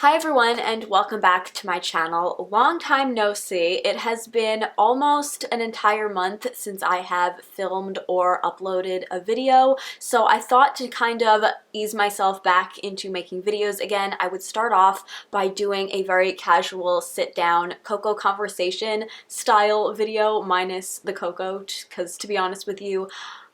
Hi everyone and welcome back to my channel. Long time no see. It has been almost an entire month since I have filmed or uploaded a video, so I thought to kind of ease myself back into making videos again, I would start off by doing a very casual sit-down cocoa conversation style video minus the cocoa, because to be honest with you,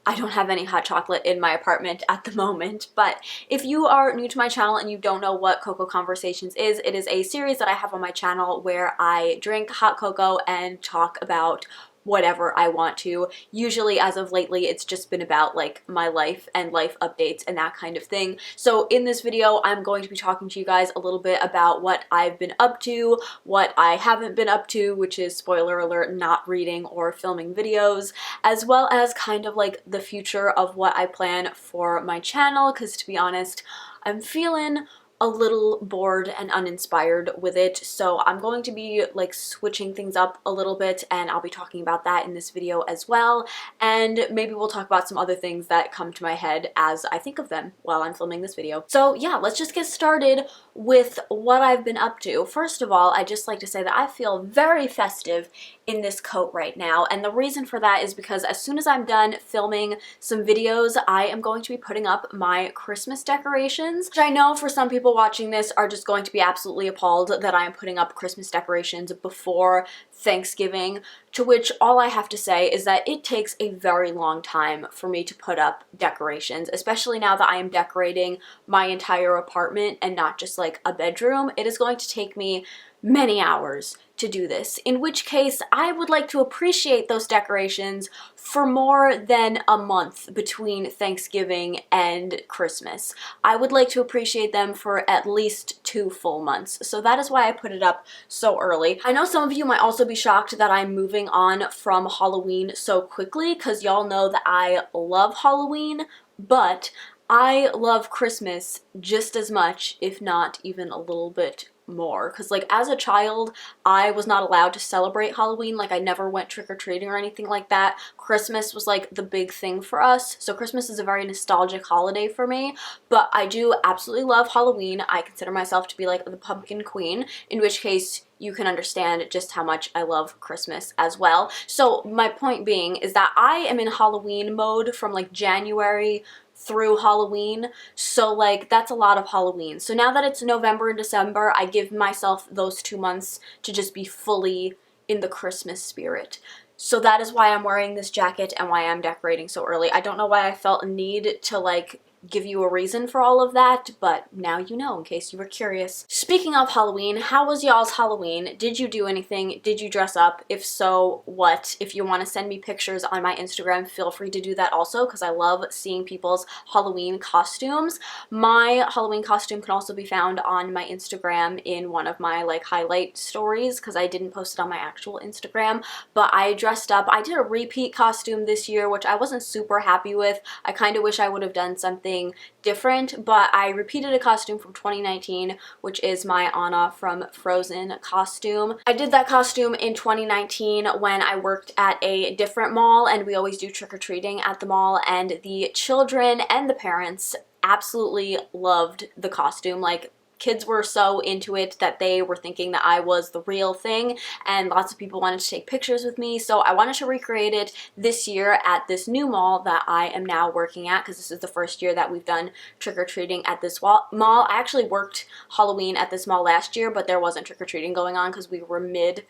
I don't have any hot chocolate in my apartment at the moment. But if you are new to my channel and you don't know what Cocoa Conversations is, it is a series that I have on my channel where I drink hot cocoa and talk about whatever I want to. Usually, as of lately, it's just been about like my life and life updates and that kind of thing. So in this video, I'm going to be talking to you guys a little bit about what I've been up to, what I haven't been up to, which is, spoiler alert, not reading or filming videos, as well as kind of like the future of what I plan for my channel, because to be honest, I'm feeling a little bored and uninspired with it, so I'm going to be like switching things up a little bit, and I'll be talking about that in this video as well, and maybe we'll talk about some other things that come to my head as I think of them while I'm filming this video. So yeah, let's just get started with what I've been up to. First of all, I'd just like to say that I feel very festive in this coat right now, and the reason for that is because as soon as I'm done filming some videos, I am going to be putting up my Christmas decorations, which I know for some people watching this are just going to be absolutely appalled that I am putting up Christmas decorations before Thanksgiving, to which all I have to say is that it takes a very long time for me to put up decorations, especially now that I am decorating my entire apartment and not just like a bedroom. It is going to take me many hours to do this, in which case I would like to appreciate those decorations for more than a month between Thanksgiving and Christmas. I would like to appreciate them for at least 2 full months, so that is why I put it up so early. I know some of you might also be shocked that I'm moving on from Halloween so quickly, because y'all know that I love Halloween, but I love Christmas just as much, if not even a little bit more, because like as a child I was not allowed to celebrate Halloween. Like I never went trick-or-treating or anything like that. Christmas was like the big thing for us, so Christmas is a very nostalgic holiday for me, but I do absolutely love Halloween. I consider myself to be like the pumpkin queen, in which case you can understand just how much I love Christmas as well. So my point being is that I am in Halloween mode from like January through Halloween, so like that's a lot of Halloween. So now that it's November and December, I give myself those 2 months to just be fully in the Christmas spirit. So that is why I'm wearing this jacket and why I'm decorating so early. I don't know why I felt a need to like give you a reason for all of that, but now you know in case you were curious. Speaking of Halloween, how was y'all's Halloween? Did you do anything? Did you dress up? If so, what? If you want to send me pictures on my Instagram, feel free to do that also, because I love seeing people's Halloween costumes. My Halloween costume can also be found on my Instagram in one of my like highlight stories, because I didn't post it on my actual Instagram, but I dressed up. I did a repeat costume this year, which I wasn't super happy with. I kind of wish I would have done something different, but I repeated a costume from 2019, which is my Anna from Frozen costume. I did that costume in 2019 when I worked at a different mall, and we always do trick-or-treating at the mall, and the children and the parents absolutely loved the costume. Like, kids were so into it that they were thinking that I was the real thing, and lots of people wanted to take pictures with me, so I wanted to recreate it this year at this new mall that I am now working at, because this is the first year that we've done trick-or-treating at this mall. I actually worked Halloween at this mall last year, but there wasn't trick-or-treating going on because we were mid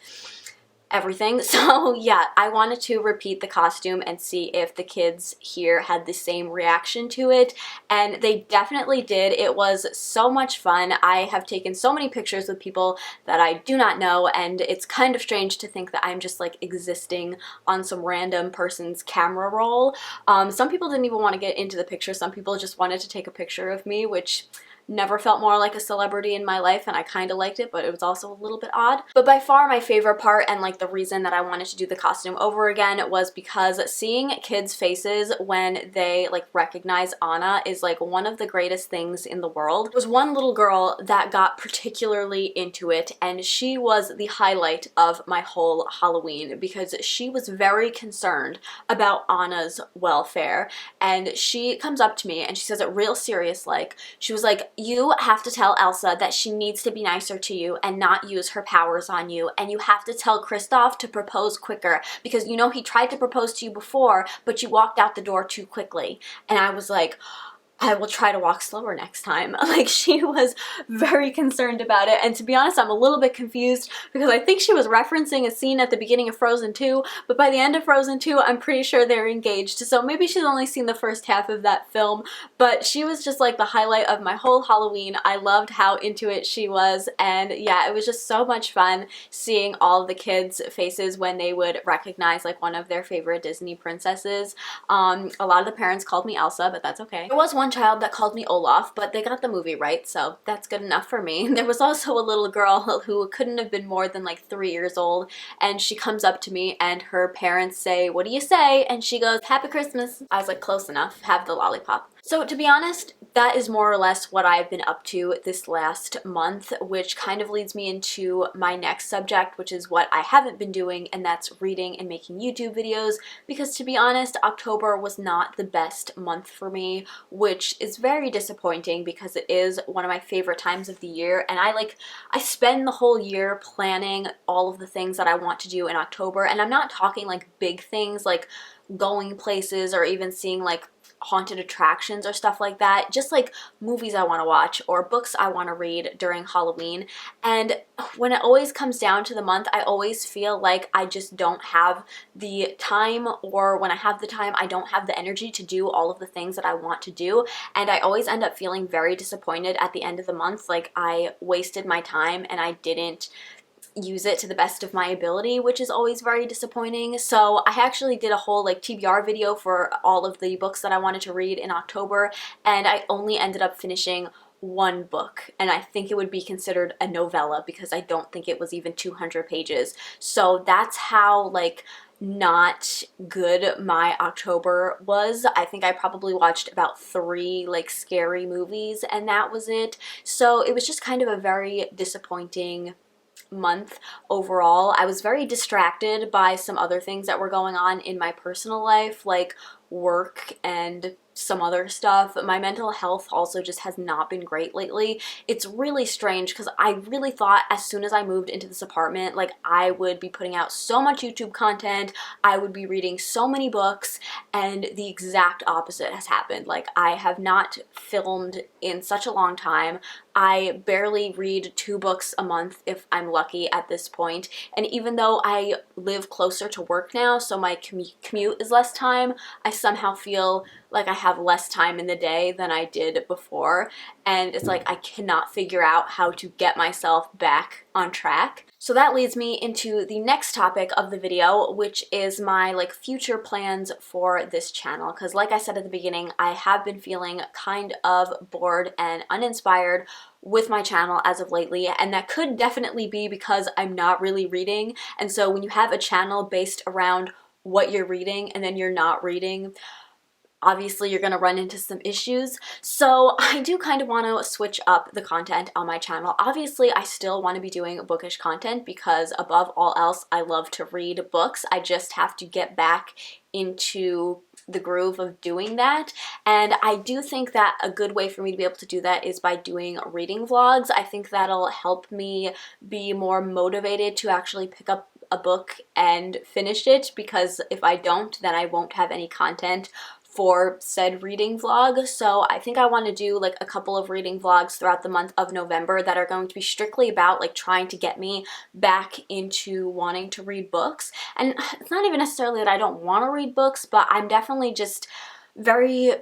everything. So yeah, I wanted to repeat the costume and see if the kids here had the same reaction to it, and they definitely did. It was so much fun. I have taken so many pictures with people that I do not know, and it's kind of strange to think that I'm just like existing on some random person's camera roll. Some people didn't even want to get into the picture. Some people just wanted to take a picture of me, which never felt more like a celebrity in my life, and I kind of liked it, but it was also a little bit odd. But by far my favorite part, and like the reason that I wanted to do the costume over again, was because seeing kids' faces when they like recognize Anna is like one of the greatest things in the world. There was one little girl that got particularly into it, and she was the highlight of my whole Halloween because she was very concerned about Anna's welfare, and she comes up to me and she says it real serious like. She was like, you have to tell Elsa that she needs to be nicer to you and not use her powers on you. And you have to tell Kristoff to propose quicker because you know he tried to propose to you before, but you walked out the door too quickly. And I was like, I will try to walk slower next time. Like, she was very concerned about it. And to be honest, I'm a little bit confused because I think she was referencing a scene at the beginning of Frozen 2, but by the end of Frozen 2, I'm pretty sure they're engaged. So maybe she's only seen the first half of that film, but she was just like the highlight of my whole Halloween. I loved how into it she was. And yeah, it was just so much fun seeing all of the kids' faces when they would recognize like one of their favorite Disney princesses. A lot of the parents called me Elsa, but that's okay. There was one child that called me Olaf, but they got the movie right, so that's good enough for me. There was also a little girl who couldn't have been more than like 3 years old, and she comes up to me and her parents say, "What do you say?" And she goes, "Happy Christmas." I was like, close enough, have the lollipop. So to be honest, that is more or less what I've been up to this last month, which kind of leads me into my next subject, which is what I haven't been doing, and that's reading and making YouTube videos, because to be honest, October was not the best month for me, which is very disappointing because it is one of my favorite times of the year, and I spend the whole year planning all of the things that I want to do in October, and I'm not talking like big things like going places or even seeing like haunted attractions or stuff like that, just like movies I want to watch or books I want to read during Halloween. And when it always comes down to the month, I always feel like I just don't have the time, or when I have the time, I don't have the energy to do all of the things that I want to do. And I always end up feeling very disappointed at the end of the month, like I wasted my time and I didn't use it to the best of my ability, which is always very disappointing. So I actually did a whole like TBR video for all of the books that I wanted to read in October, and I only ended up finishing one book, and I think it would be considered a novella because I don't think it was even 200 pages. So that's how like not good my October was. I think I probably watched about 3 like scary movies and that was it. So it was just kind of a very disappointing month overall. I was very distracted by some other things that were going on in my personal life, like work and some other stuff. My mental health also just has not been great lately. It's really strange because I really thought as soon as I moved into this apartment, like I would be putting out so much YouTube content, I would be reading so many books, and the exact opposite has happened. Like I have not filmed in such a long time. I barely read 2 books a month if I'm lucky at this point. And even though I live closer to work now, so my commute is less time, I somehow feel like I have less time in the day than I did before. And it's like I cannot figure out how to get myself back on track. So that leads me into the next topic of the video, which is my like future plans for this channel. Because like I said at the beginning, I have been feeling kind of bored and uninspired with my channel as of lately, and that could definitely be because I'm not really reading. And so when you have a channel based around what you're reading and then you're not reading, obviously you're going to run into some issues. So I do kind of want to switch up the content on my channel. Obviously I still want to be doing bookish content because above all else I love to read books. I just have to get back into the groove of doing that, and I do think that a good way for me to be able to do that is by doing reading vlogs. I think that'll help me be more motivated to actually pick up a book and finish it, because if I don't, then I won't have any content for said reading vlog. So I think I want to do like a couple of reading vlogs throughout the month of November that are going to be strictly about like trying to get me back into wanting to read books. And it's not even necessarily that I don't want to read books, but I'm definitely just very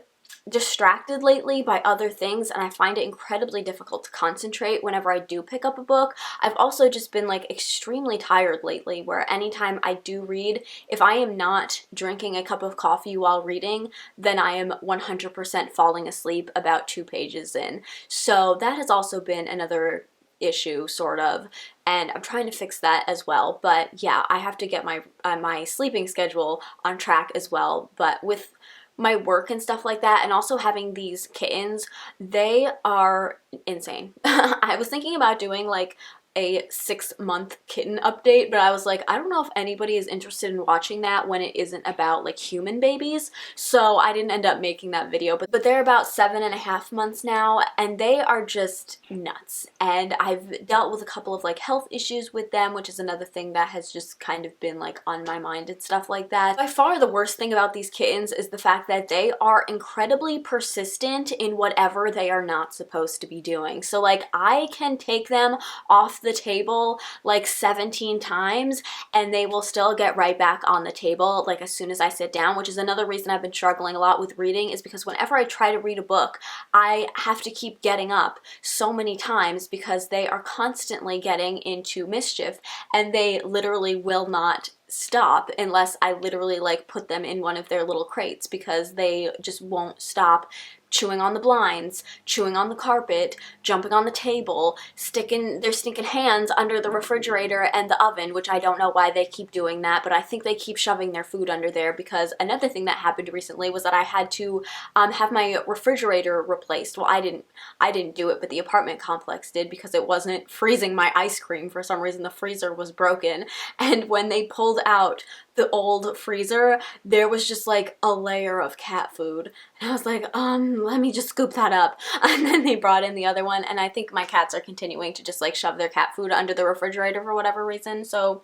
distracted lately by other things, and I find it incredibly difficult to concentrate whenever I do pick up a book. I've also just been like extremely tired lately, where anytime I do read, if I am not drinking a cup of coffee while reading, then I am 100% falling asleep about 2 pages in. So that has also been another issue, sort of, and I'm trying to fix that as well. But yeah, I have to get my sleeping schedule on track as well. But with my work and stuff like that, and also having these kittens, they are insane. I was thinking about doing like a 6-month kitten update, but I was like, I don't know if anybody is interested in watching that when it isn't about like human babies, so I didn't end up making that video. But they're about 7.5 months now, and they are just nuts. And I've dealt with a couple of like health issues with them, which is another thing that has just kind of been like on my mind and stuff like that. By far the worst thing about these kittens is the fact that they are incredibly persistent in whatever they are not supposed to be doing. So like I can take them off the table like 17 times and they will still get right back on the table like as soon as I sit down, which is another reason I've been struggling a lot with reading, is because whenever I try to read a book, I have to keep getting up so many times because they are constantly getting into mischief and they literally will not stop unless I literally like put them in one of their little crates, because they just won't stop chewing on the blinds, chewing on the carpet, jumping on the table, sticking their stinking hands under the refrigerator and the oven, which I don't know why they keep doing that, but I think they keep shoving their food under there. Because another thing that happened recently was that I had to have my refrigerator replaced. Well, I didn't do it, but the apartment complex did, because it wasn't freezing my ice cream. For some reason, the freezer was broken, and when they pulled out the old freezer, there was just like a layer of cat food. And I was like, let me just scoop that up. And then they brought in the other one, and I think my cats are continuing to just like shove their cat food under the refrigerator for whatever reason. So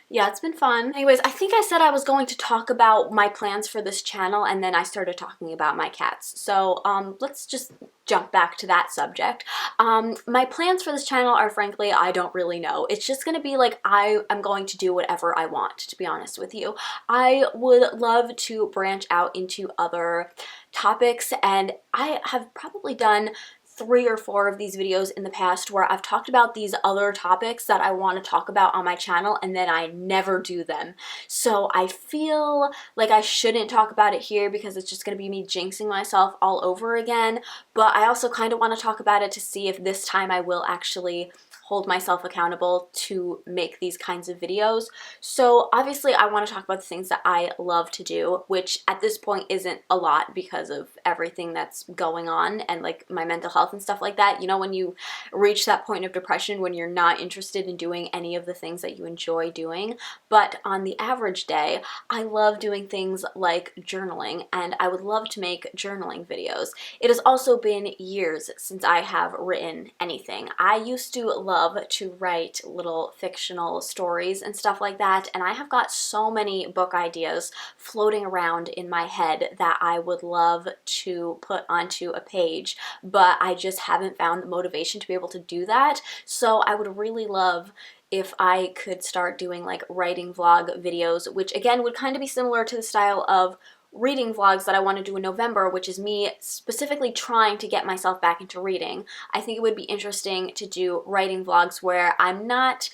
yeah, it's been fun. Anyways, I think I said I was going to talk about my plans for this channel, and then I started talking about my cats. So let's just jump back to that subject. My plans for this channel are, frankly, I don't really know. It's just gonna be like I am going to do whatever I want, to be honest with you. I would love to branch out into other topics, and I have probably done 3 or 4 of these videos in the past where I've talked about these other topics that I want to talk about on my channel, and then I never do them. So I feel like I shouldn't talk about it here because it's just going to be me jinxing myself all over again, but I also kind of want to talk about it to see if this time I will actually hold myself accountable to make these kinds of videos. So obviously I want to talk about the things that I love to do, which at this point isn't a lot because of everything that's going on and like my mental health and stuff like that. You know, when you reach that point of depression when you're not interested in doing any of the things that you enjoy doing. But on the average day, I love doing things like journaling, and I would love to make journaling videos. It has also been years since I have written anything. I used to love to write little fictional stories and stuff like that, and I have got so many book ideas floating around in my head that I would love to put onto a page, but I just haven't found the motivation to be able to do that. So I would really love if I could start doing like writing vlog videos, which again would kind of be similar to the style of reading vlogs that I want to do in November, which is me specifically trying to get myself back into reading. I think it would be interesting to do writing vlogs where I'm not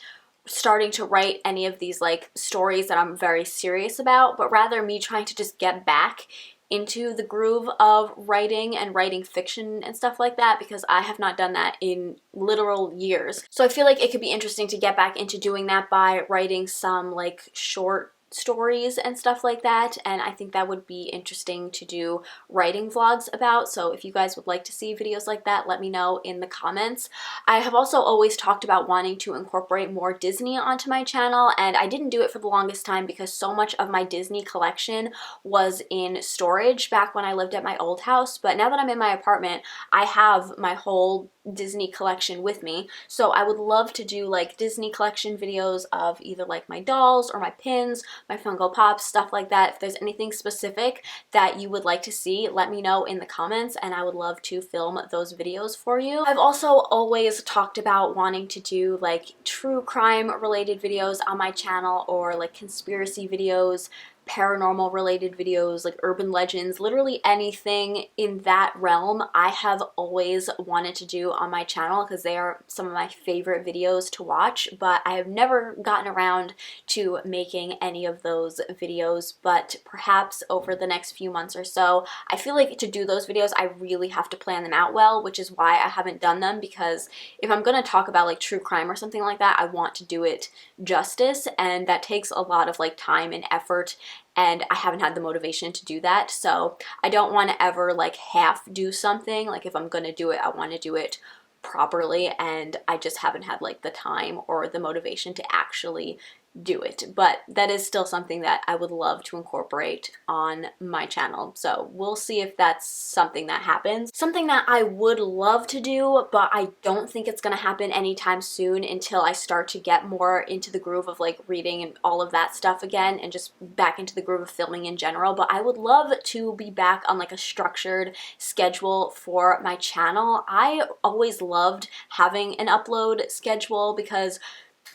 starting to write any of these like stories that I'm very serious about, but rather me trying to just get back into the groove of writing and writing fiction and stuff like that, because I have not done that in literal years. So I feel like it could be interesting to get back into doing that by writing some like short stories and stuff like that, and I think that would be interesting to do writing vlogs about. So if you guys would like to see videos like that, let me know in the comments. I have also always talked about wanting to incorporate more Disney onto my channel, and I didn't do it for the longest time because so much of my Disney collection was in storage back when I lived at my old house. But now that I'm in my apartment, I have my whole Disney collection with me, so I would love to do like Disney collection videos of either like my dolls or my pins, my Funko Pops, stuff like that. If there's anything specific that you would like to see, let me know in the comments, and I would love to film those videos for you. I've also always talked about wanting to do like true crime related videos on my channel, or like conspiracy videos, paranormal related videos, like urban legends, literally anything in that realm I have always wanted to do on my channel because they are some of my favorite videos to watch, but I have never gotten around to making any of those videos. But perhaps over the next few months or so, I feel like to do those videos I really have to plan them out well, which is why I haven't done them, because if I'm gonna talk about like true crime or something like that, I want to do it justice, and that takes a lot of like time and effort, and I haven't had the motivation to do that. So I don't want to ever like half do something. Like if I'm gonna do it, I want to do it properly, and I just haven't had like the time or the motivation to actually do it. But that is still something that I would love to incorporate on my channel. So we'll see if that's something that happens. Something that I would love to do, but I don't think it's gonna happen anytime soon until I start to get more into the groove of like reading and all of that stuff again, and just back into the groove of filming in general. But I would love to be back on like a structured schedule for my channel. I always loved having an upload schedule because,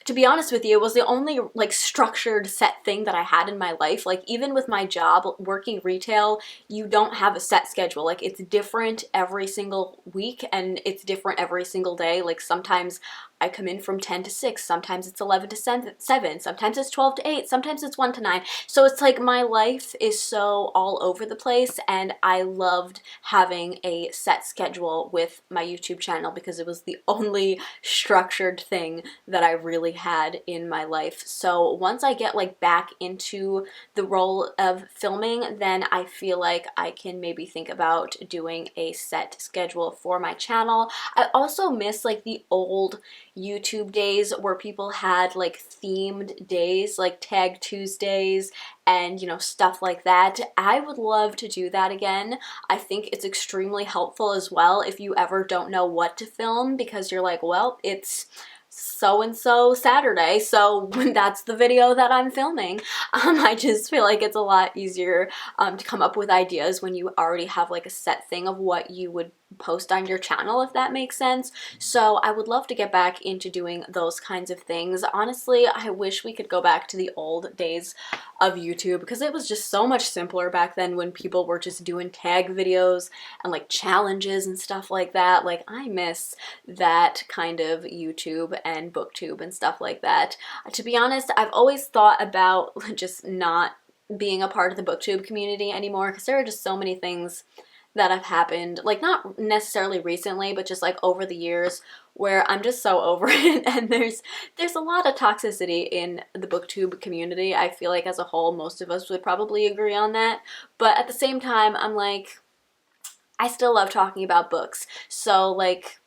to be honest with you, it was the only like structured set thing that I had in my life. Like even with my job working retail, you don't have a set schedule. Like it's different every single week and it's different every single day. Like sometimes I come in from 10 to 6, sometimes it's 11 to 7, sometimes it's 12 to 8, sometimes it's 1 to 9. So it's like my life is so all over the place, and I loved having a set schedule with my YouTube channel because it was the only structured thing that I really had in my life. So once I get like back into the role of filming, then I feel like I can maybe think about doing a set schedule for my channel. I also miss like the old YouTube days where people had like themed days, like Tag Tuesdays and, you know, stuff like that. I would love to do that again. I think it's extremely helpful as well if you ever don't know what to film, because you're like, well, it's so-and-so Saturday, so that's the video that I'm filming. I just feel like it's a lot easier to come up with ideas when you already have like a set thing of what you would post on your channel, if that makes sense. So I would love to get back into doing those kinds of things. Honestly, I wish we could go back to the old days of YouTube because it was just so much simpler back then when people were just doing tag videos and like challenges and stuff like that. Like I miss that kind of YouTube and BookTube and stuff like that. To be honest, I've always thought about just not being a part of the BookTube community anymore because there are just so many things that have happened, like not necessarily recently, but just like over the years, where I'm just so over it. And there's a lot of toxicity in the BookTube community. I feel like as a whole, most of us would probably agree on that. But at the same time, I'm like, I still love talking about books. So like,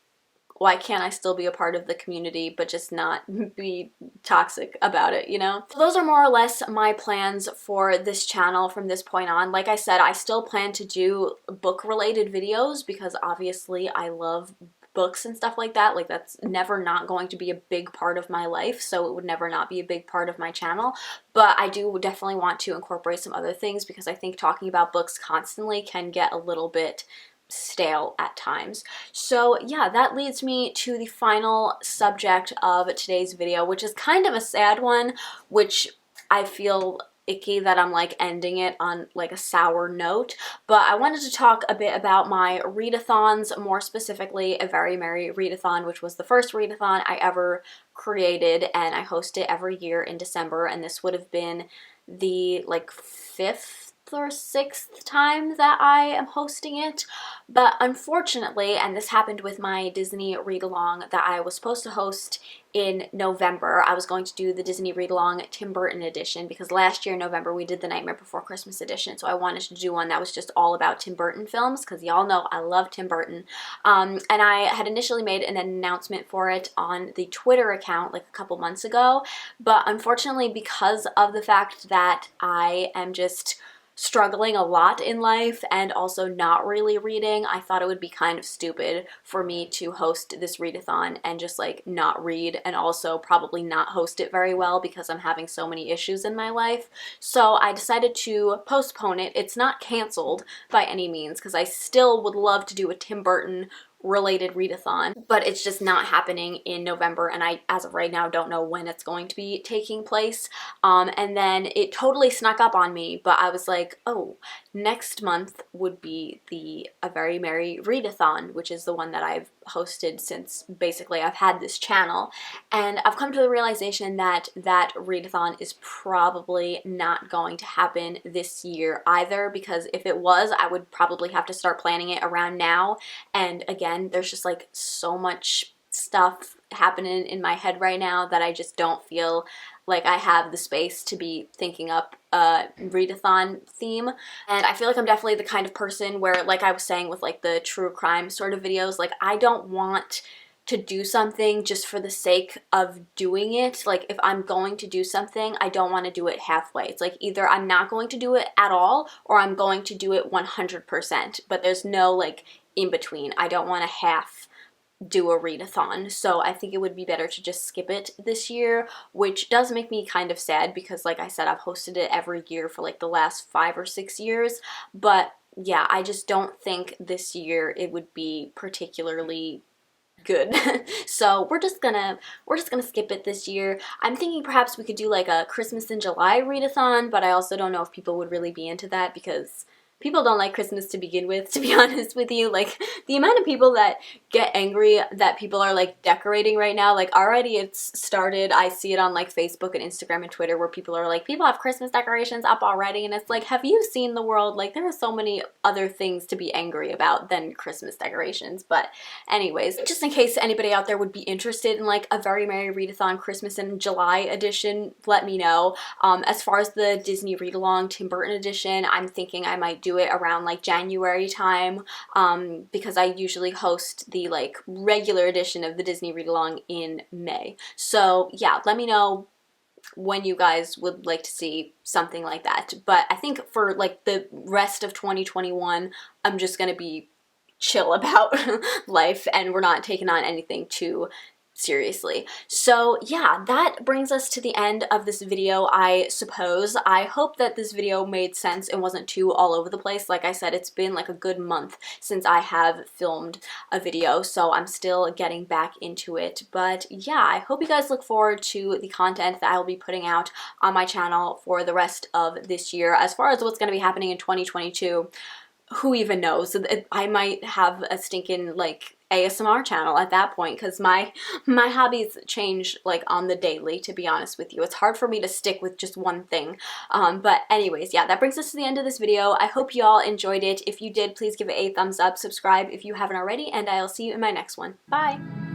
why can't I still be a part of the community but just not be toxic about it, you know? So those are more or less my plans for this channel from this point on. Like I said, I still plan to do book-related videos because obviously I love books and stuff like that. Like that's never not going to be a big part of my life, so it would never not be a big part of my channel. But I do definitely want to incorporate some other things because I think talking about books constantly can get a little bit stale at times. So yeah, that leads me to the final subject of today's video, which is kind of a sad one, which I feel icky that I'm like ending it on like a sour note. But I wanted to talk a bit about my readathons, more specifically a Very Merry Readathon, which was the first readathon I ever created, and I host it every year in December, and this would have been the like 5th or 6th time that I am hosting it. But unfortunately, and this happened with my Disney read-along that I was supposed to host in November, I was going to do the Disney read-along Tim Burton edition because last year in November we did the Nightmare Before Christmas edition, so I wanted to do one that was just all about Tim Burton films because y'all know I love Tim Burton. And I had initially made an announcement for it on the Twitter account like a couple months ago, but unfortunately because of the fact that I am just struggling a lot in life and also not really reading, I thought it would be kind of stupid for me to host this readathon and just like not read, and also probably not host it very well because I'm having so many issues in my life. So I decided to postpone it. It's not canceled by any means because I still would love to do a Tim Burton related readathon, but it's just not happening in November, and I, as of right now, don't know when it's going to be taking place. And then it totally snuck up on me, but I was like, oh, next month would be the A Very Merry Readathon, which is the one that I've hosted since basically I've had this channel, and I've come to the realization that that readathon is probably not going to happen this year either, because if it was, I would probably have to start planning it around now, and again, there's just like so much stuff happening in my head right now that I just don't feel like I have the space to be thinking up a readathon theme. And I feel like I'm definitely the kind of person where, like I was saying with like the true crime sort of videos, like I don't want to do something just for the sake of doing it. Like if I'm going to do something, I don't want to do it halfway. It's like either I'm not going to do it at all or I'm going to do it 100%, but there's no like in between. I don't want to half do a readathon, so I think it would be better to just skip it this year, which does make me kind of sad because like I said, I've hosted it every year for like the last 5 or 6 years, but yeah, I just don't think this year it would be particularly good. So we're just gonna skip it this year. I'm thinking perhaps we could do like a Christmas in July readathon, but I also don't know if people would really be into that because people don't like Christmas to begin with, to be honest with you. Like, the amount of people that get angry that people are, like, decorating right now, like, already it's started. I see it on, like, Facebook and Instagram and Twitter where people are like, people have Christmas decorations up already, and it's like, have you seen the world? Like, there are so many other things to be angry about than Christmas decorations. But anyways, just in case anybody out there would be interested in, like, a Very Merry Readathon Christmas in July edition, let me know. As far as the Disney Read-Along Tim Burton edition, I'm thinking I might do it around like January time, because I usually host the like regular edition of the Disney Read Along in May. So yeah, let me know when you guys would like to see something like that. But I think for like the rest of 2021, I'm just gonna be chill about life and we're not taking on anything too seriously. So yeah, that brings us to the end of this video, I suppose. I hope that this video made sense and wasn't too all over the place. Like I said, it's been like a good month since I have filmed a video, so I'm still getting back into it. But yeah, I hope you guys look forward to the content that I will be putting out on my channel for the rest of this year. As far as what's going to be happening in 2022, who even knows? I might have a stinking like ASMR channel at that point because my hobbies change like on the daily, to be honest with you. It's hard for me to stick with just one thing. But anyways, yeah, that brings us to the end of this video. I hope you all enjoyed it. If you did, please give it a thumbs up, subscribe if you haven't already, and I'll see you in my next one. Bye!